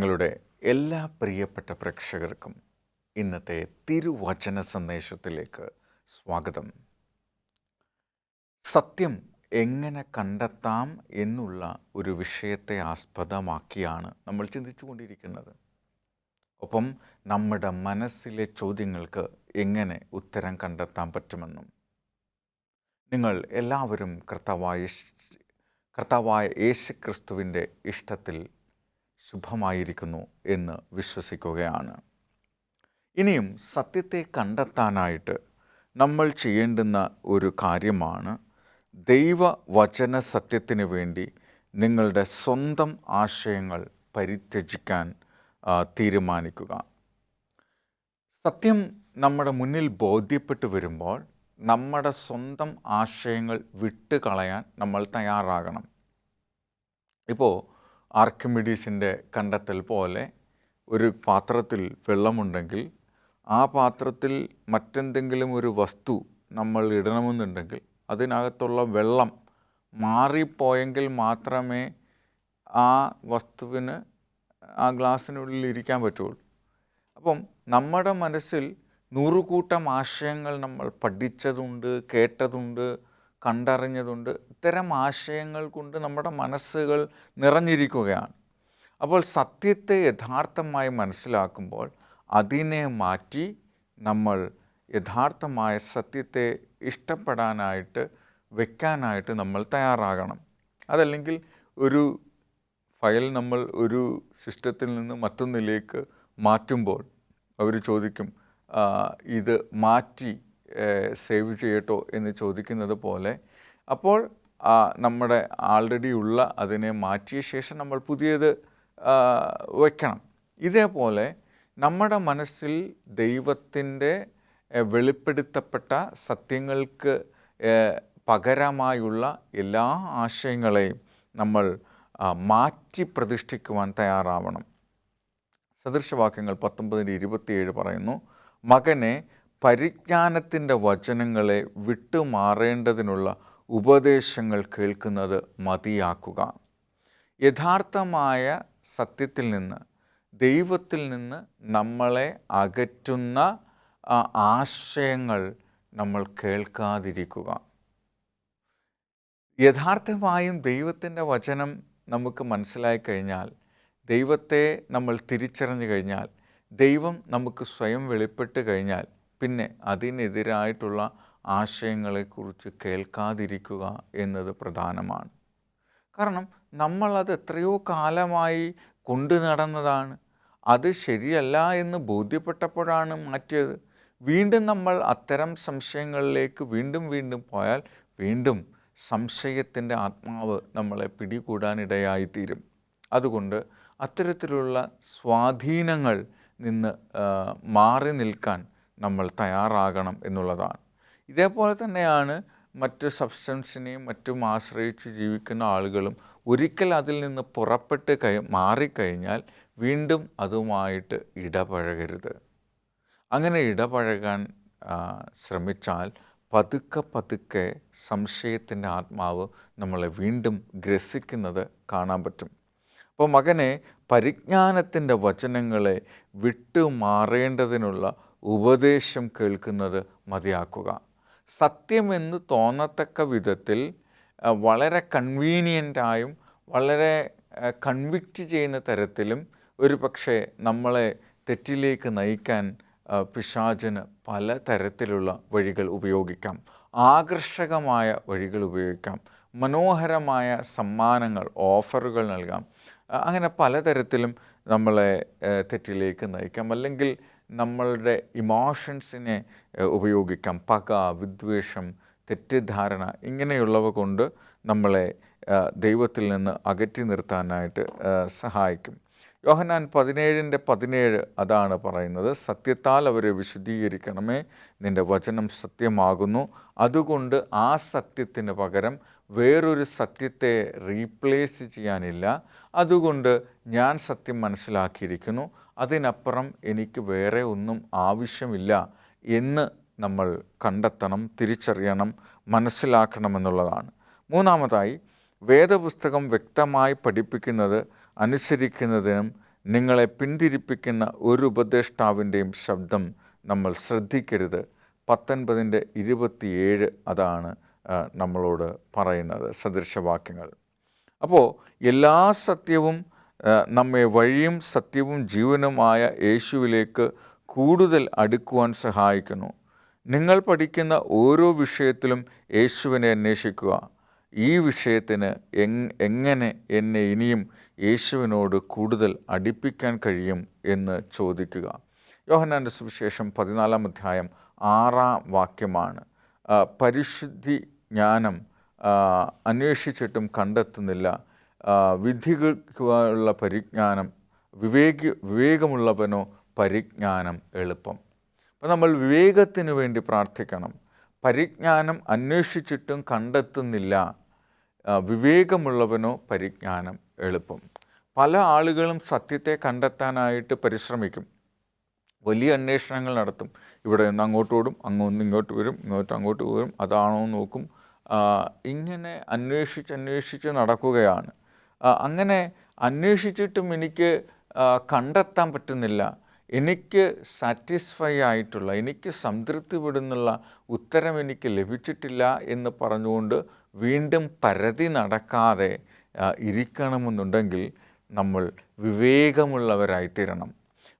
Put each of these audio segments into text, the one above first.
ഞങ്ങളുടെ എല്ലാ പ്രിയപ്പെട്ട പ്രേക്ഷകർക്കും ഇന്നത്തെ തിരുവചന സന്ദേശത്തിലേക്ക് സ്വാഗതം. സത്യം എങ്ങനെ കണ്ടെത്താം എന്നുള്ള ഒരു വിഷയത്തെ ആസ്പദമാക്കിയാണ് നമ്മൾ ചിന്തിച്ചു കൊണ്ടിരിക്കുന്നത്. ഒപ്പം നമ്മുടെ മനസ്സിലെ ചോദ്യങ്ങൾക്ക് എങ്ങനെ ഉത്തരം കണ്ടെത്താൻ പറ്റുമെന്നും നിങ്ങൾ എല്ലാവരും കർത്താവായ യേശുക്രിസ്തുവിൻ്റെ ഇഷ്ടത്തിൽ ശുഭമായിരിക്കുന്നു എന്ന് വിശ്വസിക്കുകയാണ്. ഇനിയും സത്യത്തെ കണ്ടെത്താനായിട്ട് നമ്മൾ ചെയ്യേണ്ടുന്ന ഒരു കാര്യമാണ് ദൈവവചന സത്യത്തിന് വേണ്ടി നിങ്ങളുടെ സ്വന്തം ആശയങ്ങൾ പരിത്യജിക്കാൻ തീരുമാനിക്കുക. സത്യം നമ്മുടെ മുന്നിൽ ബോധ്യപ്പെട്ടു വരുമ്പോൾ നമ്മുടെ സ്വന്തം ആശയങ്ങൾ വിട്ടുകളയാൻ നമ്മൾ തയ്യാറാകണം. ഇപ്പോൾ ആർക്കിമിഡീസിൻ്റെ കണ്ടെത്തൽ പോലെ ഒരു പാത്രത്തിൽ വെള്ളമുണ്ടെങ്കിൽ ആ പാത്രത്തിൽ മറ്റെന്തെങ്കിലും ഒരു വസ്തു നമ്മൾ ഇടണമെന്നുണ്ടെങ്കിൽ അതിനകത്തുള്ള വെള്ളം മാറിപ്പോയെങ്കിൽ മാത്രമേ ആ വസ്തുവിന് ആ ഗ്ലാസ്സിനുള്ളിൽ ഇരിക്കാൻ പറ്റുള്ളൂ. അപ്പം നമ്മുടെ മനസ്സിൽ നൂറുകൂട്ടം ആശയങ്ങൾ നമ്മൾ പഠിച്ചതുണ്ട്, കേട്ടതുണ്ട്, കണ്ടറിഞ്ഞതുണ്ട്. ഇത്തരം ആശയങ്ങൾ കൊണ്ട് നമ്മുടെ മനസ്സുകൾ നിറഞ്ഞിരിക്കുകയാണ്. അപ്പോൾ സത്യത്തെ യഥാർത്ഥമായി മനസ്സിലാക്കുമ്പോൾ അതിനെ മാറ്റി നമ്മൾ യഥാർത്ഥമായ സത്യത്തെ ഇഷ്ടപ്പെടാനായിട്ട് വെക്കാനായിട്ട് നമ്മൾ തയ്യാറാകണം. അതല്ലെങ്കിൽ ഒരു ഫയൽ നമ്മൾ ഒരു സിസ്റ്റത്തിൽ നിന്ന് മറ്റൊന്നിലേക്ക് മാറ്റുമ്പോൾ അവർ ചോദിക്കും, ഇത് മാറ്റി സേവ് ചെയ്യട്ടോ എന്ന് ചോദിക്കുന്നത് പോലെ. അപ്പോൾ നമ്മുടെ ആൾറെഡി ഉള്ള അതിനെ മാറ്റിയ ശേഷം നമ്മൾ പുതിയത് വയ്ക്കണം. ഇതേപോലെ നമ്മുടെ മനസ്സിൽ ദൈവത്തിൻ്റെ വെളിപ്പെടുത്തപ്പെട്ട സത്യങ്ങൾക്ക് പകരമായുള്ള എല്ലാ ആശയങ്ങളെയും നമ്മൾ മാറ്റി പ്രതിഷ്ഠിക്കുവാൻ തയ്യാറാവണം. സദൃശവാക്യങ്ങൾ 19:27 പറയുന്നു, മകനെ, പരിജ്ഞാനത്തിൻ്റെ വചനങ്ങളെ വിട്ടുമാറേണ്ടതിനുള്ള ഉപദേശങ്ങൾ കേൾക്കുന്നത് മതിയാക്കുക. യഥാർത്ഥമായ സത്യത്തിൽ നിന്ന്, ദൈവത്തിൽ നിന്ന് നമ്മളെ അകറ്റുന്ന ആശയങ്ങൾ നമ്മൾ കേൾക്കാതിരിക്കുക. യഥാർത്ഥമായും ദൈവത്തിൻ്റെ വചനം നമുക്ക് മനസ്സിലായി കഴിഞ്ഞാൽ, ദൈവത്തെ നമ്മൾ തിരിച്ചറിഞ്ഞു കഴിഞ്ഞാൽ, ദൈവം നമുക്ക് സ്വയം വെളിപ്പെട്ട് കഴിഞ്ഞാൽ, പിന്നെ അതിനെതിരായിട്ടുള്ള ആശയങ്ങളെക്കുറിച്ച് കേൾക്കാതിരിക്കുക എന്നത് പ്രധാനമാണ്. കാരണം നമ്മളത് എത്രയോ കാലമായി കൊണ്ടു നടന്നതാണ്. അത് ശരിയല്ല എന്ന് ബോധ്യപ്പെട്ടപ്പോഴാണ് മാറ്റിയത്. വീണ്ടും നമ്മൾ അത്തരം സംശയങ്ങളിലേക്ക് വീണ്ടും പോയാൽ വീണ്ടും സംശയത്തിൻ്റെ ആത്മാവ് നമ്മളെ പിടികൂടാനിടയായിത്തീരും. അതുകൊണ്ട് അത്തരത്തിലുള്ള സ്വാധീനങ്ങൾ നിന്ന് മാറി നിൽക്കാൻ നമ്മൾ തയ്യാറാകണം എന്നുള്ളതാണ്. ഇതേപോലെ തന്നെയാണ് മറ്റ് സബ്സ്റ്റൻസിനെയും മറ്റും ആശ്രയിച്ച് ജീവിക്കുന്ന ആളുകളും. ഒരിക്കൽ അതിൽ നിന്ന് പുറപ്പെട്ട് മാറിക്കഴിഞ്ഞാൽ വീണ്ടും അതുമായിട്ട് ഇടപഴകരുത്. അങ്ങനെ ഇടപഴകാൻ ശ്രമിച്ചാൽ പതുക്കെ സംശയത്തിൻ്റെ ആത്മാവ് നമ്മളെ വീണ്ടും ഗ്രസിക്കുന്നത് കാണാൻ പറ്റും. അപ്പോൾ മകനെ, പരിജ്ഞാനത്തിൻ്റെ വചനങ്ങളെ വിട്ടുമാറേണ്ടതിനുള്ള ഉപദേശം കേൾക്കുന്നത് മതിയാക്കുക. സത്യമെന്ന് തോന്നത്തക്ക വിധത്തിൽ വളരെ കൺവീനിയൻ്റായും വളരെ കൺവിക്റ്റ് ചെയ്യുന്ന തരത്തിലും ഒരു പക്ഷേ നമ്മളെ തെറ്റിലേക്ക് നയിക്കാൻ പിശാചിന് പല തരത്തിലുള്ള വഴികൾ ഉപയോഗിക്കാം. ആകർഷകമായ വഴികൾ ഉപയോഗിക്കാം. മനോഹരമായ സമ്മാനങ്ങൾ, ഓഫറുകൾ നൽകാം. അങ്ങനെ പലതരത്തിലും നമ്മളെ തെറ്റിലേക്ക് നയിക്കാം. അല്ലെങ്കിൽ നമ്മളുടെ ഇമോഷൻസിനെ ഉപയോഗിക്കാം. പക, വിദ്വേഷം, തെറ്റിദ്ധാരണ ഇങ്ങനെയുള്ളവ കൊണ്ട് നമ്മളെ ദൈവത്തിൽ നിന്ന് അകറ്റി നിർത്താനായിട്ട് സഹായിക്കും. യോഹന്നാൻ 17:17 അതാണ് പറയുന്നത്, സത്യത്താൽ അവരെ വിശുദ്ധീകരിക്കണമേ, നിൻ്റെ വചനം സത്യമാകുന്നു. അതുകൊണ്ട് ആ സത്യത്തിന് പകരം വേറൊരു സത്യത്തെ റീപ്ലേസ് ചെയ്യാനില്ല. അതുകൊണ്ട് ഞാൻ സത്യം മനസ്സിലാക്കിയിരിക്കുന്നു, അതിനപ്പുറം എനിക്ക് വേറെ ഒന്നും ആവശ്യമില്ല എന്ന് നമ്മൾ കണ്ടെത്തണം, തിരിച്ചറിയണം, മനസ്സിലാക്കണമെന്നുള്ളതാണ്. മൂന്നാമതായി, വേദപുസ്തകം വ്യക്തമായി പഠിപ്പിക്കുന്നത് അനുസരിക്കുന്നതിനും നിങ്ങളെ പിന്തിരിപ്പിക്കുന്ന ഒരു ഉപദേഷ്ടാവിൻ്റെയും ശബ്ദം നമ്മൾ ശ്രദ്ധിക്കരുത്. 19:27 അതാണ് നമ്മളോട് പറയുന്നത് സദൃശവാക്യങ്ങൾ. അപ്പോൾ എല്ലാ സത്യവും നമ്മെ വഴിയും സത്യവും ജീവനുമായ യേശുവിലേക്ക് കൂടുതൽ അടുക്കുവാൻ സഹായിക്കുന്നു. നിങ്ങൾ പഠിക്കുന്ന ഓരോ വിഷയത്തിലും യേശുവിനെ അന്വേഷിക്കുക. ഈ വിഷയത്തിന് എങ്ങനെ എന്നെ ഇനിയും യേശുവിനോട് കൂടുതൽ അടുപ്പിക്കാൻ കഴിയും എന്ന് ചോദിക്കുക. യോഹന്നാൻ്റെ സുവിശേഷം 14-ാം അധ്യായം 6-ാം വാക്യമാണ്. പരിശുദ്ധി ജ്ഞാനം അന്വേഷിച്ചിട്ടും കണ്ടെത്തുന്നില്ല, വിധിക്കുള്ള പരിജ്ഞാനം വിവേകമുള്ളവനോ പരിജ്ഞാനം എളുപ്പം. അപ്പോൾ നമ്മൾ വിവേകത്തിന് വേണ്ടി പ്രാർത്ഥിക്കണം. പരിജ്ഞാനം അന്വേഷിച്ചിട്ടും കണ്ടെത്തുന്നില്ല, വിവേകമുള്ളവനോ പരിജ്ഞാനം എളുപ്പം. പല ആളുകളും സത്യത്തെ കണ്ടെത്താനായിട്ട് പരിശ്രമിക്കും, വലിയ അന്വേഷണങ്ങൾ നടത്തും. ഇവിടെ നിന്ന് അങ്ങോട്ട് ഓടും, അങ്ങോട്ട് ഇങ്ങോട്ട് വരും, അങ്ങോട്ട് വരും, അതാണോ നോക്കും. ഇങ്ങനെ അന്വേഷിച്ച് നടക്കുകയാണ്. അങ്ങനെ അന്വേഷിച്ചിട്ടും എനിക്ക് കണ്ടെത്താൻ പറ്റുന്നില്ല, എനിക്ക് സാറ്റിസ്ഫൈ ആയിട്ടുള്ള, എനിക്ക് സംതൃപ്തിപ്പെടുന്നുള്ള ഉത്തരം എനിക്ക് ലഭിച്ചിട്ടില്ല എന്ന് പറഞ്ഞുകൊണ്ട് വീണ്ടും പരതി നടക്കാതെ ഇരിക്കണമെന്നുണ്ടെങ്കിൽ നമ്മൾ വിവേകമുള്ളവരായിത്തീരണം.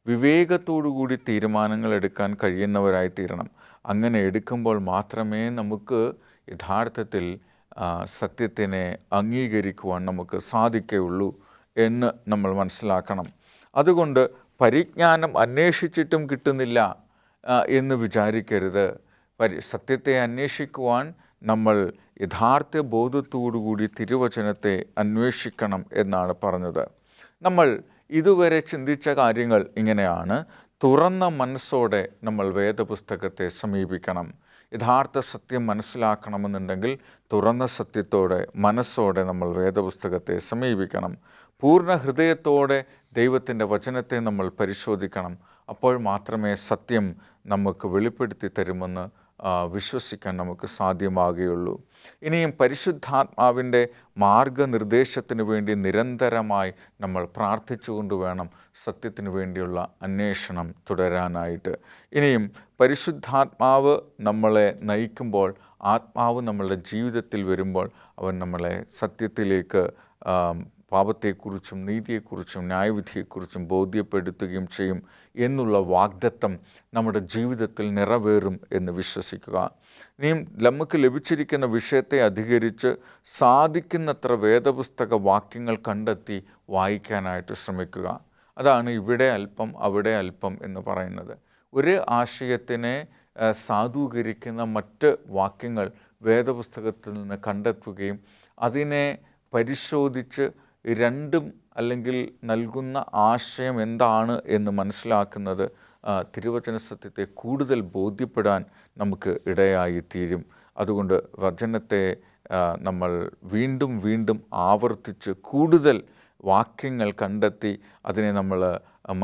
വിവേകത്തോടുകൂടി തീരുമാനങ്ങൾ എടുക്കാൻ കഴിയുന്നവരായിത്തീരണം. അങ്ങനെ എടുക്കുമ്പോൾ മാത്രമേ നമുക്ക് യഥാർത്ഥത്തിൽ സത്യത്തിനെ അംഗീകരിക്കുവാൻ നമുക്ക് സാധിക്കുകയുള്ളൂ എന്ന് നമ്മൾ മനസ്സിലാക്കണം. അതുകൊണ്ട് പരിജ്ഞാനം അന്വേഷിച്ചിട്ടും കിട്ടുന്നില്ല എന്ന് വിചാരിക്കരുത്. സത്യത്തെ അന്വേഷിക്കുവാൻ നമ്മൾ യഥാർത്ഥ ബോധത്തോടുകൂടി തിരുവചനത്തെ അന്വേഷിക്കണം എന്നാണ് പറഞ്ഞത്. നമ്മൾ ഇതുവരെ ചിന്തിച്ച കാര്യങ്ങൾ ഇങ്ങനെയാണ്. തുറന്ന മനസ്സോടെ നമ്മൾ വേദപുസ്തകത്തെ സമീപിക്കണം. യഥാർത്ഥ സത്യം മനസ്സിലാക്കണമെന്നുണ്ടെങ്കിൽ തുറന്ന സത്യത്തോടെ മനസ്സോടെ നമ്മൾ വേദപുസ്തകത്തെ സമീപിക്കണം. പൂർണ്ണ ഹൃദയത്തോടെ ദൈവത്തിൻ്റെ വചനത്തെ നമ്മൾ പരിശോധിക്കണം. അപ്പോൾ മാത്രമേ സത്യം നമുക്ക് വെളിപ്പെടുത്തി തരുമെന്ന് വിശ്വസിക്കാൻ നമുക്ക് സാധ്യമാകുകയുള്ളൂ. ഇനിയും പരിശുദ്ധാത്മാവിൻ്റെ മാർഗനിർദ്ദേശത്തിന് വേണ്ടി നിരന്തരമായി നമ്മൾ പ്രാർത്ഥിച്ചുകൊണ്ട് വേണം സത്യത്തിന് വേണ്ടിയുള്ള അന്വേഷണം തുടരാനായിട്ട്. ഇനിയും പരിശുദ്ധാത്മാവ് നമ്മളെ നയിക്കുമ്പോൾ, ആത്മാവ് നമ്മളുടെ ജീവിതത്തിൽ വരുമ്പോൾ അവൻ നമ്മളെ സത്യത്തിലേക്ക്, പാപത്തെക്കുറിച്ചും നീതിയെക്കുറിച്ചും ന്യായവിധിയെക്കുറിച്ചും ബോധ്യപ്പെടുത്തുകയും ചെയ്യും എന്നുള്ള വാഗ്ദത്തം നമ്മുടെ ജീവിതത്തിൽ നിറവേറും എന്ന് വിശ്വസിക്കുക. ഇനിയും നമുക്ക് ലഭിച്ചിരിക്കുന്ന വിഷയത്തെ അധികരിച്ച് സാധിക്കുന്നത്ര വേദപുസ്തക വാക്യങ്ങൾ കണ്ടെത്തി വായിക്കാനായിട്ട് ശ്രമിക്കുക. അതാണ് ഇവിടെ അല്പം അവിടെ അല്പം എന്ന് പറയുന്നത്. ഒരു ആശയത്തിനെ സാധൂകരിക്കുന്ന മറ്റ് വാക്യങ്ങൾ വേദപുസ്തകത്തിൽ നിന്ന് കണ്ടെത്തുകയും അതിനെ പരിശോധിച്ച് രണ്ടും അല്ലെങ്കിൽ നൽകുന്ന ആശയം എന്താണ് എന്ന് മനസ്സിലാക്കുന്നത് തിരുവചന സത്യത്തെ കൂടുതൽ ബോധ്യപ്പെടാൻ നമുക്ക് ഇടയായിത്തീരും. അതുകൊണ്ട് വചനത്തെ നമ്മൾ വീണ്ടും വീണ്ടും ആവർത്തിച്ച് കൂടുതൽ വാക്യങ്ങൾ കണ്ടെത്തി അതിനെ നമ്മൾ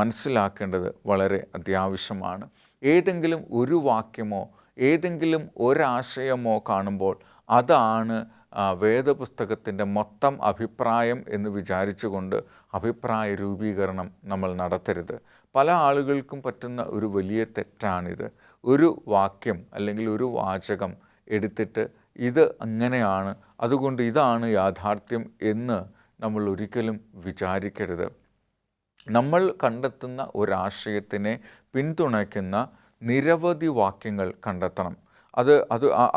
മനസ്സിലാക്കേണ്ടത് വളരെ അത്യാവശ്യമാണ്. ഏതെങ്കിലും ഒരു വാക്യമോ ഏതെങ്കിലും ഒരാശയമോ കാണുമ്പോൾ അതാണ് വേദപുസ്തകത്തിൻ്റെ മൊത്തം അഭിപ്രായം എന്ന് വിചാരിച്ചുകൊണ്ട് അഭിപ്രായ രൂപീകരണം നമ്മൾ നടത്തരുത്. പല ആളുകൾക്കും പറ്റുന്ന ഒരു വലിയ തെറ്റാണിത്. ഒരു വാക്യം അല്ലെങ്കിൽ ഒരു വാചകം എടുത്തിട്ട് ഇത് അങ്ങനെയാണ്, അതുകൊണ്ട് ഇതാണ് യാഥാർത്ഥ്യം എന്ന് നമ്മൾ ഒരിക്കലും വിചാരിക്കരുത്. നമ്മൾ കണ്ടെത്തുന്ന ഒരാശയത്തിനെ പിന്തുണയ്ക്കുന്ന നിരവധി വാക്യങ്ങൾ കണ്ടെത്തണം.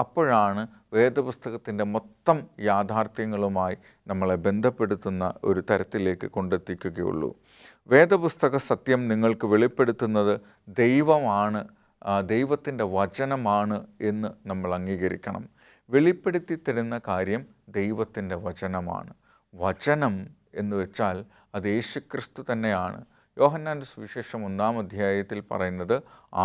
അപ്പോഴാണ് വേദപുസ്തകത്തിൻ്റെ മൊത്തം യാഥാർത്ഥ്യങ്ങളുമായി നമ്മളെ ബന്ധപ്പെടുത്തുന്ന ഒരു തരത്തിലേക്ക് കൊണ്ടെത്തിക്കുകയുള്ളൂ. വേദപുസ്തക സത്യം നിങ്ങൾക്ക് വെളിപ്പെടുത്തുന്നത് ദൈവമാണ്, ദൈവത്തിൻ്റെ വചനമാണ് എന്ന് നമ്മൾ അംഗീകരിക്കണം. വെളിപ്പെടുത്തി തരുന്ന കാര്യം ദൈവത്തിൻ്റെ വചനമാണ്. വചനം എന്ന് വെച്ചാൽ അത് യേശുക്രിസ്തു തന്നെയാണ്. യോഹന്നാൻ്റെ സുവിശേഷം 1-ാം അധ്യായത്തിൽ പറയുന്നത്,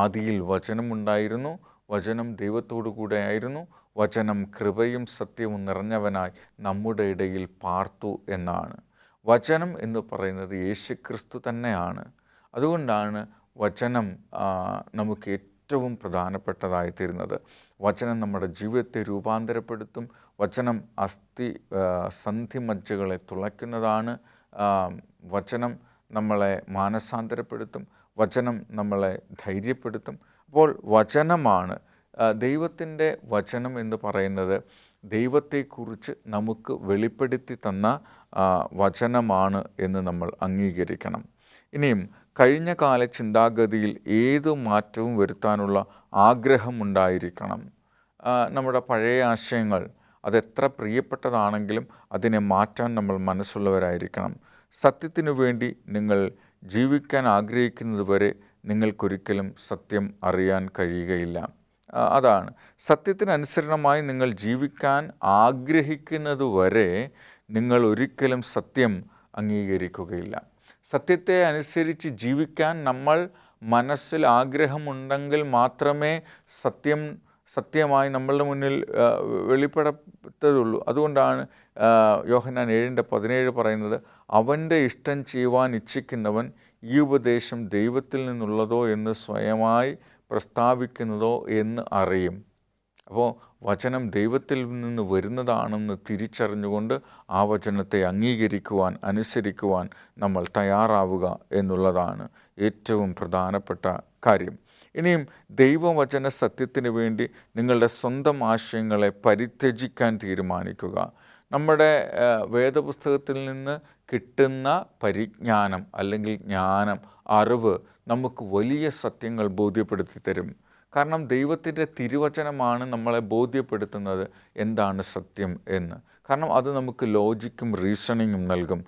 ആദിയിൽ വചനമുണ്ടായിരുന്നു, വചനം ദൈവത്തോടു കൂടെ ആയിരുന്നു, വചനം കൃപയും സത്യവും നിറഞ്ഞവനായി നമ്മുടെ ഇടയിൽ പാർത്തു എന്നാണ്. വചനം എന്ന് പറയുന്നത് യേശുക്രിസ്തു തന്നെയാണ്. അതുകൊണ്ടാണ് വചനം നമുക്ക് ഏറ്റവും പ്രധാനപ്പെട്ടതായിത്തീരുന്നത്. വചനം നമ്മുടെ ജീവിതത്തെ രൂപാന്തരപ്പെടുത്തും. വചനം സന്ധിമജ്ജകളെ തുളയ്ക്കുന്നതാണ്. വചനം നമ്മളെ മാനസാന്തരപ്പെടുത്തും, വചനം നമ്മളെ ധൈര്യപ്പെടുത്തും. അപ്പോൾ വചനമാണ്, ദൈവത്തിൻ്റെ വചനം എന്ന് പറയുന്നത് ദൈവത്തെക്കുറിച്ച് നമുക്ക് വെളിപ്പെടുത്തി തന്ന വചനമാണ് എന്ന് നമ്മൾ അംഗീകരിക്കണം. ഇനിയും കഴിഞ്ഞ കാല ചിന്താഗതിയിൽ ഏതു മാറ്റവും വരുത്താനുള്ള ആഗ്രഹമുണ്ടായിരിക്കണം. നമ്മുടെ പഴയ ആശയങ്ങൾ അതെത്ര പ്രിയപ്പെട്ടതാണെങ്കിലും അതിനെ മാറ്റാൻ നമ്മൾ മനസ്സുള്ളവരായിരിക്കണം. സത്യത്തിനു വേണ്ടി നിങ്ങൾ ജീവിക്കാൻ ആഗ്രഹിക്കുന്നത് വരെ നിങ്ങൾക്കൊരിക്കലും സത്യം അറിയാൻ കഴിയുകയില്ല. അതാണ്, സത്യത്തിനനുസരണമായി നിങ്ങൾ ജീവിക്കാൻ ആഗ്രഹിക്കുന്നത് വരെ നിങ്ങൾ ഒരിക്കലും സത്യം അംഗീകരിക്കുകയില്ല. സത്യത്തെ അനുസരിച്ച് ജീവിക്കാൻ നമ്മൾ മനസ്സിൽ ആഗ്രഹമുണ്ടെങ്കിൽ മാത്രമേ സത്യമായി നമ്മളുടെ മുന്നിൽ വെളിപ്പെടത്തുള്ളൂ. അതുകൊണ്ടാണ് യോഹന്നാൻ 7:17 പറയുന്നത്, അവൻ്റെ ഇഷ്ടം ചെയ്യുവാൻ ഇച്ഛിക്കുന്നവൻ ഈ ഉപദേശം ദൈവത്തിൽ നിന്നുള്ളതോ എന്ന് സ്വയമായി പ്രസ്താവിക്കുന്നതോ എന്ന് അറിയും. അപ്പോൾ വചനം ദൈവത്തിൽ നിന്ന് വരുന്നതാണെന്ന് തിരിച്ചറിഞ്ഞുകൊണ്ട് ആ വചനത്തെ അംഗീകരിക്കുവാൻ, അനുസരിക്കുവാൻ നമ്മൾ തയ്യാറാവുക എന്നുള്ളതാണ് ഏറ്റവും പ്രധാനപ്പെട്ട കാര്യം. ഇനിയും ദൈവവചന സത്യത്തിന് വേണ്ടി നിങ്ങളുടെ സ്വന്തം ആശയങ്ങളെ പരിത്യജിക്കാൻ തീരുമാനിക്കുക. നമ്മുടെ വേദപുസ്തകത്തിൽ നിന്ന് കിട്ടുന്ന പരിജ്ഞാനം അല്ലെങ്കിൽ ജ്ഞാനം, അറിവ് നമുക്ക് വലിയ സത്യങ്ങൾ ബോധ്യപ്പെടുത്തി തരും. കാരണം ദൈവത്തിൻ്റെ തിരുവചനമാണ് നമ്മളെ ബോധ്യപ്പെടുത്തുന്നത് എന്താണ് സത്യം എന്ന്. കാരണം അത് നമുക്ക് ലോജിക്കും റീസണിങ്ങും നൽകും.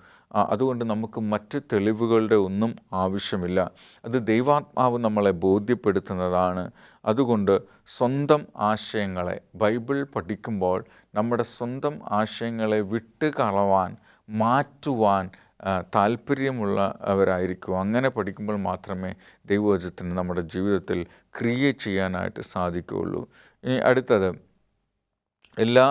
അതുകൊണ്ട് നമുക്ക് മറ്റ് തെളിവുകളുടെ ഒന്നും ആവശ്യമില്ല. അത് ദൈവാത്മാവ് നമ്മളെ ബോധ്യപ്പെടുത്തുന്നതാണ്. അതുകൊണ്ട് സ്വന്തം ആശയങ്ങളെ, ബൈബിൾ പഠിക്കുമ്പോൾ നമ്മുടെ സ്വന്തം ആശയങ്ങളെ വിട്ടുകളവാൻ, മാറ്റുവാൻ താല്പര്യമുള്ളവരായിരിക്കും. അങ്ങനെ പഠിക്കുമ്പോൾ മാത്രമേ ദൈവവചനത്തിന് നമ്മുടെ ജീവിതത്തിൽ ക്രിയ ചെയ്യാനായിട്ട് സാധിക്കുകയുള്ളൂ. ഇനി അടുത്തത്, എല്ലാ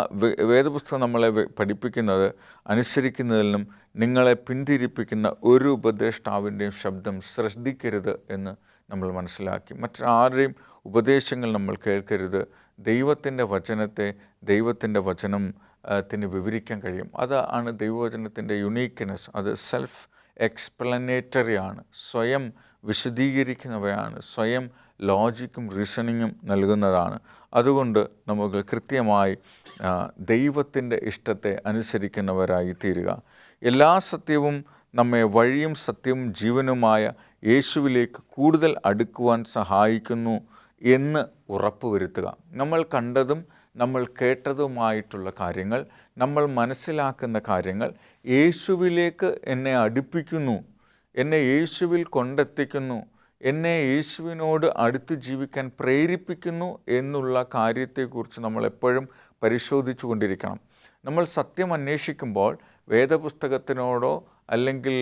വേദപുസ്തകം നമ്മളെ പഠിപ്പിക്കുന്നത് അനുസരിക്കുന്നതിലും നിങ്ങളെ പിന്തിരിപ്പിക്കുന്ന ഒരു ഉപദേഷ്ടാവിൻ്റെയും ശബ്ദം ശ്രദ്ധിക്കരുത് എന്ന് നമ്മൾ മനസ്സിലാക്കി. മറ്റാരുടെയും ഉപദേശങ്ങൾ നമ്മൾ കേൾക്കരുത്. ദൈവത്തിൻ്റെ വചനത്തെ ദൈവത്തിൻ്റെ വചനത്തിന് വിവരിക്കാൻ കഴിയും. അതാണ് ദൈവവചനത്തിൻ്റെ യുണീക്ക്നെസ്. അത് സെൽഫ് എക്സ്പ്ലനേറ്ററി ആണ്, സ്വയം വിശദീകരിക്കുന്നവയാണ്, സ്വയം ലോജിക്കും റീസണിങ്ങും നൽകുന്നതാണ്. അതുകൊണ്ട് നമുക്ക് കൃത്യമായി ദൈവത്തിൻ്റെ ഇഷ്ടത്തെ അനുസരിക്കുന്നവരായി തീരുക. എല്ലാ സത്യവും നമ്മെ വഴിയും സത്യവും ജീവനുമായ യേശുവിലേക്ക് കൂടുതൽ അടുക്കുവാൻ സഹായിക്കുന്നു എന്ന് ഉറപ്പുവരുത്തുക. നമ്മൾ കണ്ടതും നമ്മൾ കേട്ടതുമായിട്ടുള്ള കാര്യങ്ങൾ, നമ്മൾ മനസ്സിലാക്കുന്ന കാര്യങ്ങൾ യേശുവിലേക്ക് എന്നെ അടുപ്പിക്കുന്നു, എന്നെ യേശുവിൽ കൊണ്ടെത്തിക്കുന്നു, എന്നെ യേശുവിനോട് അടുത്ത് ജീവിക്കാൻ പ്രേരിപ്പിക്കുന്നു എന്നുള്ള കാര്യത്തെക്കുറിച്ച് നമ്മൾ എപ്പോഴും പരിശോധിച്ചു കൊണ്ടിരിക്കണം. നമ്മൾ സത്യം അന്വേഷിക്കുമ്പോൾ വേദപുസ്തകത്തിനോടോ അല്ലെങ്കിൽ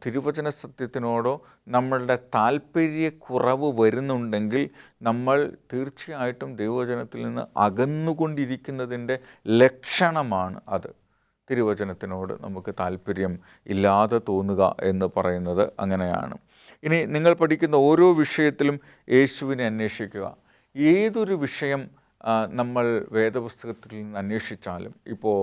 തിരുവചന സത്യത്തിനോടോ നമ്മളുടെ താല്പര്യക്കുറവ് വരുന്നുണ്ടെങ്കിൽ നമ്മൾ തീർച്ചയായിട്ടും ദൈവവചനത്തിൽ നിന്ന് അകന്നുകൊണ്ടിരിക്കുന്നതിൻ്റെ ലക്ഷണമാണ് അത്. തിരുവചനത്തിനോട് നമുക്ക് താല്പര്യം ഇല്ലാതെ തോന്നുക എന്ന് പറയുന്നത് അങ്ങനെയാണ്. ഇനി നിങ്ങൾ പഠിക്കുന്ന ഓരോ വിഷയത്തിലും യേശുവിനെ അന്വേഷിക്കുക. ഏതൊരു വിഷയം നമ്മൾ വേദപുസ്തകത്തിൽ നിന്ന് അന്വേഷിച്ചാലും, ഇപ്പോൾ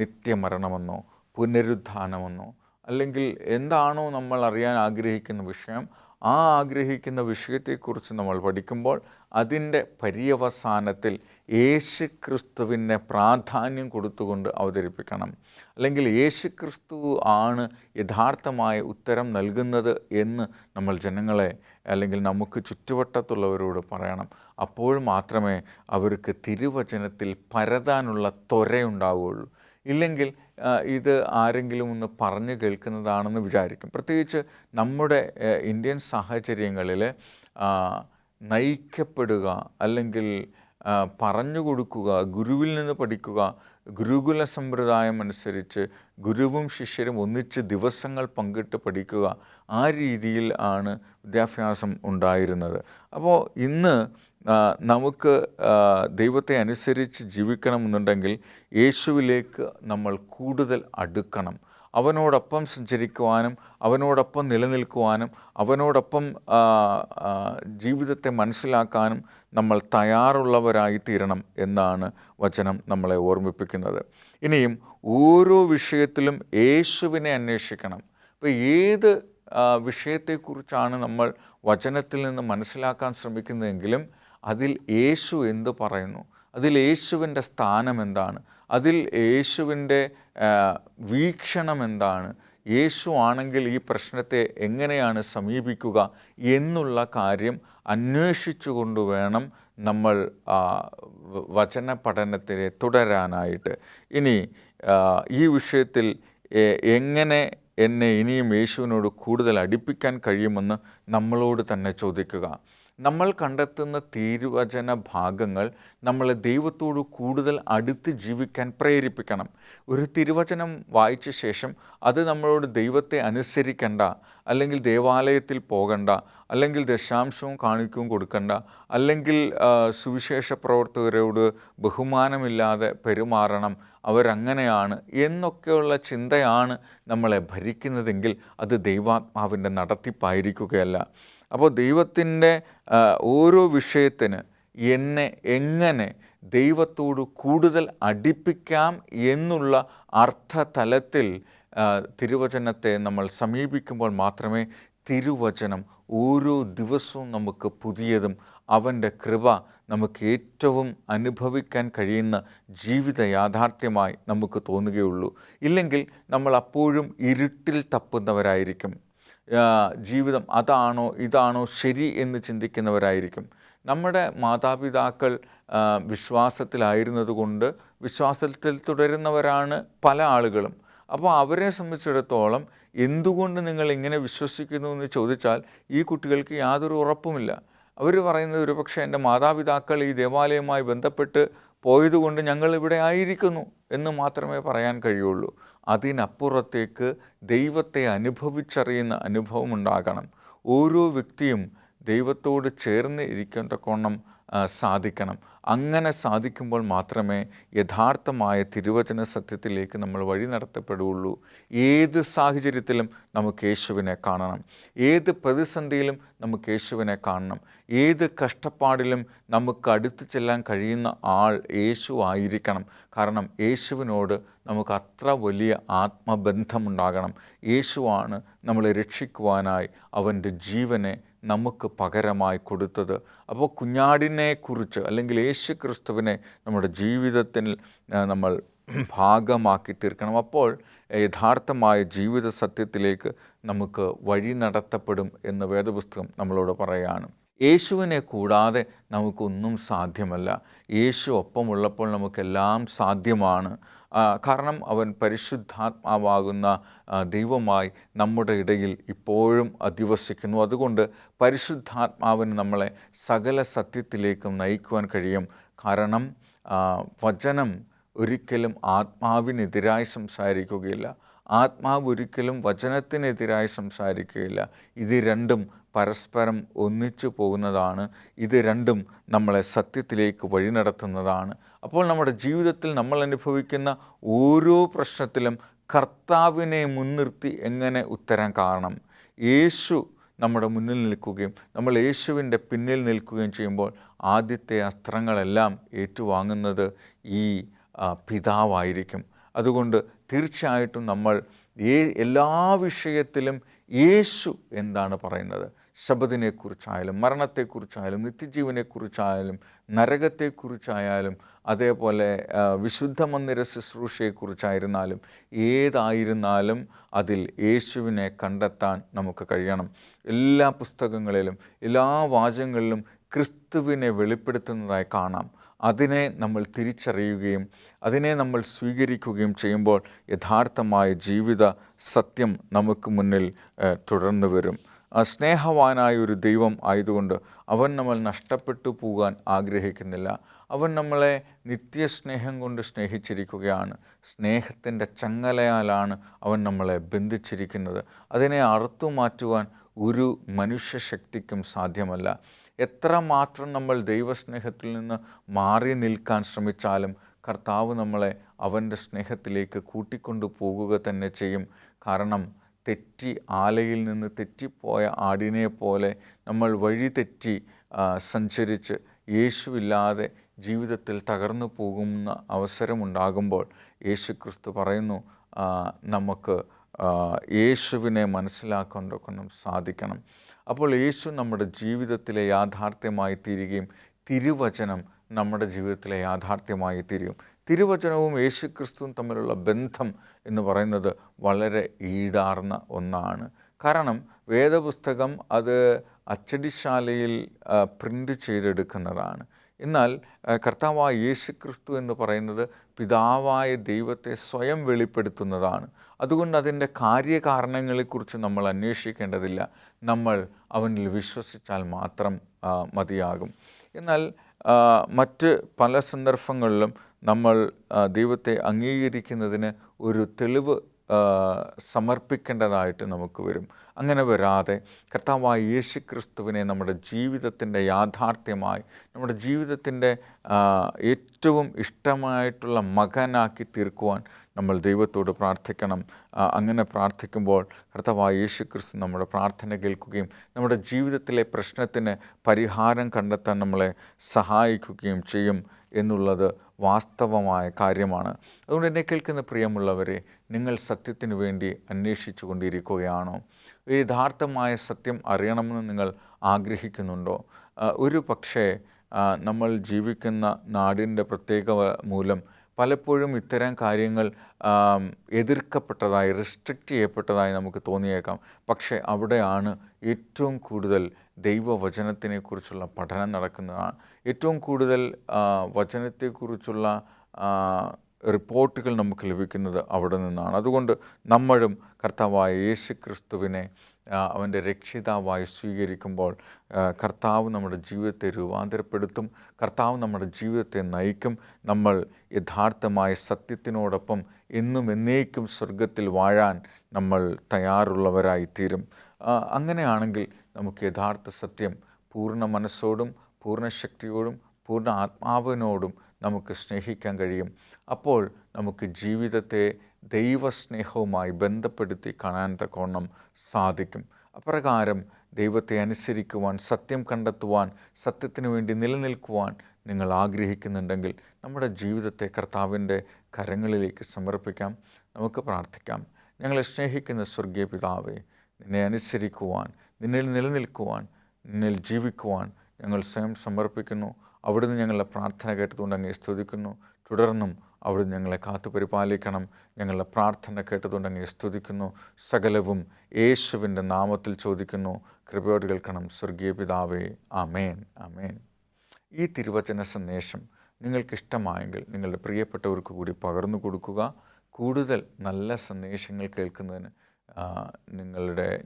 നിത്യമരണമെന്നോ പുനരുത്ഥാനമെന്നോ അല്ലെങ്കിൽ എന്താണോ നമ്മൾ അറിയാൻ ആഗ്രഹിക്കുന്ന വിഷയം, ആ ആഗ്രഹിക്കുന്ന വിഷയത്തെക്കുറിച്ച് നമ്മൾ പഠിക്കുമ്പോൾ അതിൻ്റെ പര്യവസാനത്തിൽ യേശു ക്രിസ്തുവിനെ പ്രാധാന്യം കൊടുത്തുകൊണ്ട് അവതരിപ്പിക്കണം. അല്ലെങ്കിൽ യേശു ക്രിസ്തു ആണ് യഥാർത്ഥമായ ഉത്തരം നൽകുന്നത് എന്ന് നമ്മൾ ജനങ്ങളെ അല്ലെങ്കിൽ നമുക്ക് ചുറ്റുവട്ടത്തുള്ളവരോട് പറയണം. അപ്പോൾ മാത്രമേ അവർക്ക് തിരുവചനത്തിൽ പരതാനുള്ള ത്വരയുണ്ടാവുകയുള്ളൂ. ഇല്ലെങ്കിൽ ഇത് ആരെങ്കിലും ഒന്ന് പറഞ്ഞു കേൾക്കുന്നതാണെന്ന് വിചാരിക്കും. പ്രത്യേകിച്ച് നമ്മുടെ ഇന്ത്യൻ സാഹചര്യങ്ങളിൽ നയിക്കപ്പെടുക അല്ലെങ്കിൽ പറഞ്ഞു കൊടുക്കുക, ഗുരുവിൽ നിന്ന് പഠിക്കുക, ഗുരുകുല സമ്പ്രദായം അനുസരിച്ച് ഗുരുവും ശിഷ്യരും ഒന്നിച്ച് ദിവസങ്ങൾ പങ്കിട്ട് പഠിക്കുക, ആ രീതിയിൽ ആണ് വിദ്യാഭ്യാസം ഉണ്ടായിരുന്നത്. അപ്പോൾ ഇന്ന് നമുക്ക് ദൈവത്തെ അനുസരിച്ച് ജീവിക്കണമെന്നുണ്ടെങ്കിൽ യേശുവിലേക്ക് നമ്മൾ കൂടുതൽ അടുക്കണം. അവനോടൊപ്പം സഞ്ചരിക്കുവാനും അവനോടൊപ്പം നിലനിൽക്കുവാനും അവനോടൊപ്പം ജീവിതത്തെ മനസ്സിലാക്കാനും നമ്മൾ തയ്യാറുള്ളവരായി തീരണം എന്നാണ് വചനം നമ്മളെ ഓർമ്മിപ്പിക്കുന്നത്. ഇനിയും ഓരോ വിഷയത്തിലും യേശുവിനെ അന്വേഷിക്കണം. ഇപ്പോൾ ഏത് വിഷയത്തെക്കുറിച്ചാണ് നമ്മൾ വചനത്തിൽ നിന്ന് മനസ്സിലാക്കാൻ ശ്രമിക്കുന്നതെങ്കിലും അതിൽ യേശു എന്ത് പറയുന്നു, അതിൽ യേശുവിൻ്റെ സ്ഥാനം എന്താണ്, അതിൽ യേശുവിൻ്റെ വീക്ഷണം എന്താണ്, യേശു ആണെങ്കിൽ ഈ പ്രശ്നത്തെ എങ്ങനെയാണ് സമീപിക്കുക എന്നുള്ള കാര്യം അന്വേഷിച്ചുകൊണ്ട് വേണം നമ്മൾ വചന പഠനത്തെ തുടരാനായിട്ട്. ഇനി ഈ വിഷയത്തിൽ എങ്ങനെ എന്നെ ഇനിയും യേശുവിനോട് കൂടുതൽ അടുപ്പിക്കാൻ കഴിയുമെന്ന് നമ്മളോട് തന്നെ ചോദിക്കുക. നമ്മൾ കണ്ടെത്തുന്ന തിരുവചന ഭാഗങ്ങൾ നമ്മളെ ദൈവത്തോട് കൂടുതൽ അടുത്ത് ജീവിക്കാൻ പ്രേരിപ്പിക്കണം. ഒരു തിരുവചനം വായിച്ച ശേഷം അത് നമ്മളോട് ദൈവത്തെ അനുസരിക്കേണ്ട, അല്ലെങ്കിൽ ദേവാലയത്തിൽ പോകണ്ട, അല്ലെങ്കിൽ ദശാംശവും കാണിക്കവും കൊടുക്കണ്ട, അല്ലെങ്കിൽ സുവിശേഷ പ്രവർത്തകരോട് ബഹുമാനമില്ലാതെ പെരുമാറണം, അവരങ്ങനെയാണ് എന്നൊക്കെയുള്ള ചിന്തയാണ് നമ്മളെ ഭരിക്കുന്നതെങ്കിൽ അത് ദൈവാത്മാവിൻ്റെ നടത്തിപ്പായിരിക്കുകയല്ല. അപ്പോൾ ദൈവത്തിൻ്റെ ഓരോ വിഷയത്തിന് എന്നെ എങ്ങനെ ദൈവത്തോട് കൂടുതൽ അടുപ്പിക്കാം എന്നുള്ള അർത്ഥതലത്തിൽ തിരുവചനത്തെ നമ്മൾ സമീപിക്കുമ്പോൾ മാത്രമേ തിരുവചനം ഓരോ ദിവസവും നമുക്ക് പുതിയതും അവൻ്റെ കൃപ നമുക്ക് ഏറ്റവും അനുഭവിക്കാൻ കഴിയുന്ന ജീവിത യാഥാർത്ഥ്യമായി നമുക്ക് തോന്നുകയുള്ളൂ. ഇല്ലെങ്കിൽ നമ്മൾ അപ്പോഴും ഇരുട്ടിൽ തപ്പുന്നവരായിരിക്കും. ജീവിതം അതാണോ ഇതാണോ ശരി എന്ന് ചിന്തിക്കുന്നവരായിരിക്കും. നമ്മുടെ മാതാപിതാക്കൾ വിശ്വാസത്തിലായിരുന്നത് കൊണ്ട് വിശ്വാസത്തിൽ തുടരുന്നവരാണ് പല ആളുകളും. അപ്പോൾ അവരെ സംബന്ധിച്ചിടത്തോളം എന്തുകൊണ്ട് നിങ്ങൾ ഇങ്ങനെ വിശ്വസിക്കുന്നു എന്ന് ചോദിച്ചാൽ ഈ കുട്ടികൾക്ക് യാതൊരു ഉറപ്പുമില്ല. അവർ പറയുന്നത് ഒരുപക്ഷെ എൻ്റെ മാതാപിതാക്കൾ ഈ ദേവാലയവുമായി ബന്ധപ്പെട്ട് പോയതുകൊണ്ട് ഞങ്ങളിവിടെ ആയിരിക്കുന്നു എന്ന് മാത്രമേ പറയാൻ കഴിയുള്ളൂ. അതിനപ്പുറത്തേക്ക് ദൈവത്തെ അനുഭവിച്ചറിയുന്ന അനുഭവം ഉണ്ടാകണം. ഓരോ വ്യക്തിയും ദൈവത്തോട് ചേർന്ന് ഇരിക്കത്തക്കവണ്ണം സാധിക്കണം. അങ്ങനെ സാധിക്കുമ്പോൾ മാത്രമേ യഥാർത്ഥമായ തിരുവചന സത്യത്തിലേക്ക് നമ്മൾ വഴി നടത്തപ്പെടുകയുള്ളൂ. ഏത് സാഹചര്യത്തിലും നമുക്ക് യേശുവിനെ കാണണം. ഏത് പ്രതിസന്ധിയിലും നമുക്ക് യേശുവിനെ കാണണം. ഏത് കഷ്ടപ്പാടിലും നമുക്ക് അടുത്ത് ചെല്ലാൻ കഴിയുന്ന ആൾ യേശു ആയിരിക്കണം. കാരണം യേശുവിനോട് നമുക്ക് അത്ര വലിയ ആത്മബന്ധമുണ്ടാകണം. യേശുവാണ് നമ്മളെ രക്ഷിക്കുവാനായി അവൻ്റെ ജീവനെ നമുക്ക് പകരമായി കൊടുത്തത്. അപ്പോൾ കുഞ്ഞാടിനെക്കുറിച്ച് അല്ലെങ്കിൽ യേശു ക്രിസ്തുവിനെ നമ്മുടെ ജീവിതത്തിൽ നമ്മൾ ഭാഗമാക്കി തീർക്കണം. അപ്പോൾ യഥാർത്ഥമായ ജീവിത സത്യത്തിലേക്ക് നമുക്ക് വഴി നടത്തപ്പെടും എന്ന് വേദപുസ്തകം നമ്മളോട് പറയുകയാണ്. യേശുവിനെ കൂടാതെ നമുക്കൊന്നും സാധ്യമല്ല. യേശു ഒപ്പമുള്ളപ്പോൾ നമുക്കെല്ലാം സാധ്യമാണ്. കാരണം അവൻ പരിശുദ്ധാത്മാവാകുന്ന ദൈവമായി നമ്മുടെ ഇടയിൽ ഇപ്പോഴും അധിവസിക്കുന്നു. അതുകൊണ്ട് പരിശുദ്ധാത്മാവിന് നമ്മളെ സകല സത്യത്തിലേക്കും നയിക്കുവാൻ കഴിയും. കാരണം വചനം ഒരിക്കലും ആത്മാവിനെതിരായി സംസാരിക്കുകയില്ല. ആത്മാവ് ഒരിക്കലും വചനത്തിനെതിരായി സംസാരിക്കുകയില്ല. ഇത് രണ്ടും പരസ്പരം ഒന്നിച്ചു പോകുന്നതാണ്. ഇത് രണ്ടും നമ്മളെ സത്യത്തിലേക്ക് വഴി നടത്തുന്നതാണ്. അപ്പോൾ നമ്മുടെ ജീവിതത്തിൽ നമ്മൾ അനുഭവിക്കുന്ന ഓരോ പ്രശ്നത്തിലും കർത്താവിനെ മുൻനിർത്തി എങ്ങനെ ഉത്തരം കാണണം. യേശു നമ്മുടെ മുന്നിൽ നിൽക്കുകയും നമ്മൾ യേശുവിൻ്റെ പിന്നിൽ നിൽക്കുകയും ചെയ്യുമ്പോൾ ആദ്യത്തെ അസ്ത്രങ്ങളെല്ലാം ഏറ്റുവാങ്ങുന്നത് ഈ പിതാവായിരിക്കും. അതുകൊണ്ട് തീർച്ചയായിട്ടും നമ്മൾ എല്ലാ വിഷയത്തിലും യേശു എന്താണ് പറയുന്നത്, ശബദിനെക്കുറിച്ചായാലും മരണത്തെക്കുറിച്ചായാലും നിത്യജീവനെക്കുറിച്ചായാലും നരകത്തെക്കുറിച്ചായാലും അതേപോലെ വിശുദ്ധ മന്ദിര ശുശ്രൂഷയെക്കുറിച്ചായിരുന്നാലും ഏതായിരുന്നാലും അതിൽ യേശുവിനെ കണ്ടെത്താൻ നമുക്ക് കഴിയണം. എല്ലാ പുസ്തകങ്ങളിലും എല്ലാ വാചകങ്ങളിലും ക്രിസ്തുവിനെ വെളിപ്പെടുത്തുന്നതായി കാണാം. അതിനെ നമ്മൾ തിരിച്ചറിയുകയും അതിനെ നമ്മൾ സ്വീകരിക്കുകയും ചെയ്യുമ്പോൾ യഥാർത്ഥമായ ജീവിത സത്യം നമുക്ക് മുന്നിൽ തുടർന്നു വരും. സ്നേഹവാനായ ഒരു ദൈവം ആയതുകൊണ്ട് അവൻ നമ്മൾ നഷ്ടപ്പെട്ടു പോകാൻ ആഗ്രഹിക്കുന്നില്ല. അവൻ നമ്മളെ നിത്യസ്നേഹം കൊണ്ട് സ്നേഹിച്ചിരിക്കുകയാണ്. സ്നേഹത്തിൻ്റെ ചങ്ങലയാലാണ് അവൻ നമ്മളെ ബന്ധിച്ചിരിക്കുന്നത്. അതിനെ അറുത്തു മാറ്റുവാൻ ഒരു മനുഷ്യശക്തിക്കും സാധ്യമല്ല. എത്രമാത്രം നമ്മൾ ദൈവസ്നേഹത്തിൽ നിന്ന് മാറി നിൽക്കാൻ ശ്രമിച്ചാലും കർത്താവ് നമ്മളെ അവൻ്റെ സ്നേഹത്തിലേക്ക് കൂട്ടിക്കൊണ്ടു പോകുക തന്നെ ചെയ്യും. കാരണം ആലയിൽ നിന്ന് തെറ്റിപ്പോയ ആടിനെ പോലെ നമ്മൾ വഴി തെറ്റി സഞ്ചരിച്ച് യേശുവില്ലാതെ ജീവിതത്തിൽ തകർന്നു പോകുന്ന അവസരമുണ്ടാകുമ്പോൾ യേശു ക്രിസ്തു പറയുന്നു, നമുക്ക് യേശുവിനെ മനസ്സിലാക്കാൻ സാധിക്കണം. അപ്പോൾ യേശു നമ്മുടെ ജീവിതത്തിലെ യാഥാർത്ഥ്യമായി തീരുകയും തിരുവചനം നമ്മുടെ ജീവിതത്തിലെ യാഥാർത്ഥ്യമായി തീരും. തിരുവചനവും യേശുക്രിസ്തുവും തമ്മിലുള്ള ബന്ധം എന്ന് പറയുന്നത് വളരെ ഈടാർന്ന ഒന്നാണ്. കാരണം വേദപുസ്തകം അത് അച്ചടിശാലയിൽ പ്രിൻ്റ് ചെയ്തെടുക്കുന്നതാണ്. എന്നാൽ കർത്താവായ യേശുക്രിസ്തു എന്ന് പറയുന്നത് പിതാവായ ദൈവത്തെ സ്വയം വെളിപ്പെടുത്തുന്നതാണ്. അതുകൊണ്ട് അതിൻ്റെ കാര്യകാരണങ്ങളെക്കുറിച്ച് നമ്മൾ അന്വേഷിക്കേണ്ടതില്ല. നമ്മൾ അവനിൽ വിശ്വസിച്ചാൽ മാത്രം മതിയാകും. എന്നാൽ മറ്റ് പല സന്ദർഭങ്ങളിലും നമ്മൾ ദൈവത്തെ അംഗീകരിക്കുന്നതിന് ഒരു തെളിവ് സമർപ്പിക്കേണ്ടതായിട്ട് നമുക്ക് വരും. അങ്ങനെ വരാതെ കർത്താവായ യേശുക്രിസ്തുവിനെ നമ്മുടെ ജീവിതത്തിൻ്റെ യാഥാർത്ഥ്യമായി, നമ്മുടെ ജീവിതത്തിൻ്റെ ഏറ്റവും ഇഷ്ടമായിട്ടുള്ള മകനാക്കി തീർക്കുവാൻ നമ്മൾ ദൈവത്തോട് പ്രാർത്ഥിക്കണം. അങ്ങനെ പ്രാർത്ഥിക്കുമ്പോൾ കർത്താവായ യേശുക്രിസ്തു നമ്മുടെ പ്രാർത്ഥന കേൾക്കുകയും നമ്മുടെ ജീവിതത്തിലെ പ്രശ്നത്തിന് പരിഹാരം കണ്ടെത്താൻ നമ്മളെ സഹായിക്കുകയും ചെയ്യും എന്നുള്ളത് വാസ്തവമായ കാര്യമാണ്. അതുകൊണ്ട് എന്നെ കേൾക്കുന്ന പ്രിയമുള്ളവരെ, നിങ്ങൾ സത്യത്തിന് വേണ്ടി അന്വേഷിച്ചു കൊണ്ടിരിക്കുകയാണോ? യഥാർത്ഥമായ സത്യം അറിയണമെന്ന് നിങ്ങൾ ആഗ്രഹിക്കുന്നുണ്ടോ? ഒരു പക്ഷേ നമ്മൾ ജീവിക്കുന്ന നാടിൻ്റെ പ്രത്യേകത മൂലം പലപ്പോഴും ഇത്തരം കാര്യങ്ങൾ എതിർക്കപ്പെട്ടതായി, റെസ്ട്രിക്റ്റ് ചെയ്യപ്പെട്ടതായി നമുക്ക് തോന്നിയേക്കാം. പക്ഷേ അവിടെയാണ് ഏറ്റവും കൂടുതൽ ദൈവവചനത്തിനെക്കുറിച്ചുള്ള പഠനം നടക്കുന്നതാണ്. ഏറ്റവും കൂടുതൽ വചനത്തെക്കുറിച്ചുള്ള റിപ്പോർട്ടുകൾ നമുക്ക് ലഭിക്കുന്നത് അവിടെ നിന്നാണ്. അതുകൊണ്ട് നമ്മളും കർത്താവായ യേശുക്രിസ്തുവിനെ അവൻ്റെ രക്ഷിതാവായി സ്വീകരിക്കുമ്പോൾ കർത്താവ് നമ്മുടെ ജീവിതത്തെ രൂപാന്തരപ്പെടുത്തും. കർത്താവ് നമ്മുടെ ജീവിതത്തെ നയിക്കും. നമ്മൾ യഥാർത്ഥമായ സത്യത്തിനോടൊപ്പം എന്നും എന്നേക്കും സ്വർഗത്തിൽ വാഴാൻ നമ്മൾ തയ്യാറുള്ളവരായിത്തീരും. അങ്ങനെയാണെങ്കിൽ നമുക്ക് യഥാർത്ഥ സത്യം പൂർണ്ണ മനസ്സോടും പൂർണ്ണ ശക്തിയോടും പൂർണ്ണ ആത്മാവിനോടും നമുക്ക് സ്നേഹിക്കാൻ കഴിയും. അപ്പോൾ നമുക്ക് ജീവിതത്തെ ദൈവസ്നേഹവുമായി ബന്ധപ്പെടുത്തി കാണാൻ തക്കവണ്ണം സാധിക്കും. അപ്രകാരം ദൈവത്തെ അനുസരിക്കുവാൻ, സത്യം കണ്ടെത്തുവാൻ, സത്യത്തിന് വേണ്ടി നിലനിൽക്കുവാൻ നിങ്ങൾ ആഗ്രഹിക്കുന്നുണ്ടെങ്കിൽ നമ്മുടെ ജീവിതത്തെ കർത്താവിൻ്റെ കരങ്ങളിലേക്ക് സമർപ്പിക്കാം. നമുക്ക് പ്രാർത്ഥിക്കാം. ഞങ്ങളെ സ്നേഹിക്കുന്ന സ്വർഗീയ പിതാവേ, നിന്നെ അനുസരിക്കുവാൻ, നിന്നിൽ നിലനിൽക്കുവാൻ, നിന്നിൽ ജീവിക്കുവാൻ ഞങ്ങൾ സ്വയം സമർപ്പിക്കുന്നു. അവിടുന്ന് ഞങ്ങളുടെ പ്രാർത്ഥന കേട്ടതുകൊണ്ട് അങ്ങേ സ്തുതിക്കുന്നു. തുടർന്നും അവിടുന്ന് ഞങ്ങളെ കാത്തു പരിപാലിക്കണം. ഞങ്ങളുടെ പ്രാർത്ഥന കേട്ടതുകൊണ്ട് അങ്ങേ സ്തുതിക്കുന്നു. സകലവും യേശുവിൻ്റെ നാമത്തിൽ ചോദിക്കുന്നു. കൃപയോട് കേൾക്കണം സ്വർഗീയ പിതാവേ. ആമേൻ, ആമേൻ. ഈ തിരുവചന സന്ദേശം നിങ്ങൾക്കിഷ്ടമായെങ്കിൽ നിങ്ങളുടെ പ്രിയപ്പെട്ടവർക്ക് കൂടി പകർന്നു കൊടുക്കുക. കൂടുതൽ നല്ല സന്ദേശങ്ങൾ കേൾക്കുന്നതിന്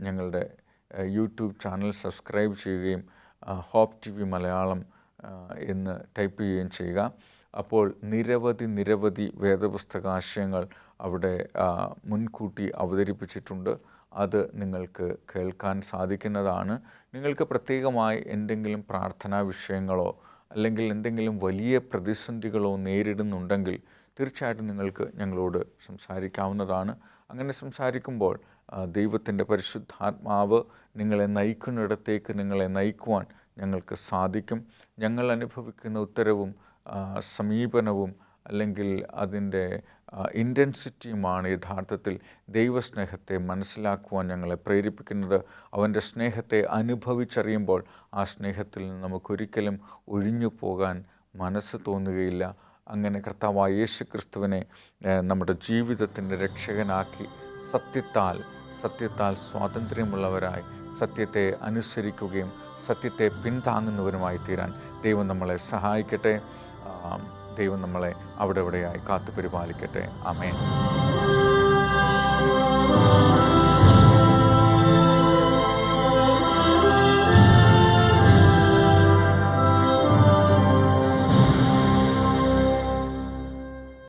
ഞങ്ങളുടെ യൂട്യൂബ് ചാനൽ സബ്സ്ക്രൈബ് ചെയ്യുകയും ഹോപ്പ് TV മലയാളം എന്ന് ടൈപ്പ് ചെയ്യുകയും ചെയ്യുക. അപ്പോൾ നിരവധി വേദപുസ്തകാശയങ്ങൾ അവിടെ മുൻകൂട്ടി അവതരിപ്പിച്ചിട്ടുണ്ട്. അത് നിങ്ങൾക്ക് കേൾക്കാൻ സാധിക്കുന്നതാണ്. നിങ്ങൾക്ക് പ്രത്യേകമായി എന്തെങ്കിലും പ്രാർത്ഥനാ വിഷയങ്ങളോ അല്ലെങ്കിൽ എന്തെങ്കിലും വലിയ പ്രതിസന്ധികളോ നേരിടുന്നുണ്ടെങ്കിൽ തീർച്ചയായിട്ടും നിങ്ങൾക്ക് ഞങ്ങളോട് സംസാരിക്കാവുന്നതാണ്. അങ്ങനെ സംസാരിക്കുമ്പോൾ ദൈവത്തിൻ്റെ പരിശുദ്ധാത്മാവ് നിങ്ങളെ നയിക്കുന്നിടത്തേക്ക് നിങ്ങളെ നയിക്കുവാൻ ഞങ്ങൾക്ക് സാധിക്കും. ഞങ്ങൾ അനുഭവിക്കുന്ന ഉത്തരവും സമീപനവും അല്ലെങ്കിൽ അതിൻ്റെ ഇൻറ്റൻസിറ്റിയുമാണ് യഥാർത്ഥത്തിൽ ദൈവസ്നേഹത്തെ മനസ്സിലാക്കുവാൻ ഞങ്ങളെ പ്രേരിപ്പിക്കുന്നത്. അവൻ്റെ സ്നേഹത്തെ അനുഭവിച്ചറിയുമ്പോൾ ആ സ്നേഹത്തിൽ നിന്ന് നമുക്കൊരിക്കലും ഒഴിഞ്ഞു പോകാൻ മനസ്സ് തോന്നുകയില്ല. അങ്ങനെ കർത്താവായ യേശുക്രിസ്തുവിനെ നമ്മുടെ ജീവിതത്തിൻ്റെ രക്ഷകനാക്കി സത്യത്താൽ സ്വാതന്ത്ര്യമുള്ളവരായി സത്യത്തെ അനുസരിക്കുകയും സത്യത്തെ പിന്താങ്ങുന്നവരുമായി തീരാൻ ദൈവം നമ്മളെ സഹായിക്കട്ടെ. ദൈവം നമ്മളെ അവിടെയായി കാത്തു പരിപാലിക്കട്ടെ. ആമേൻ.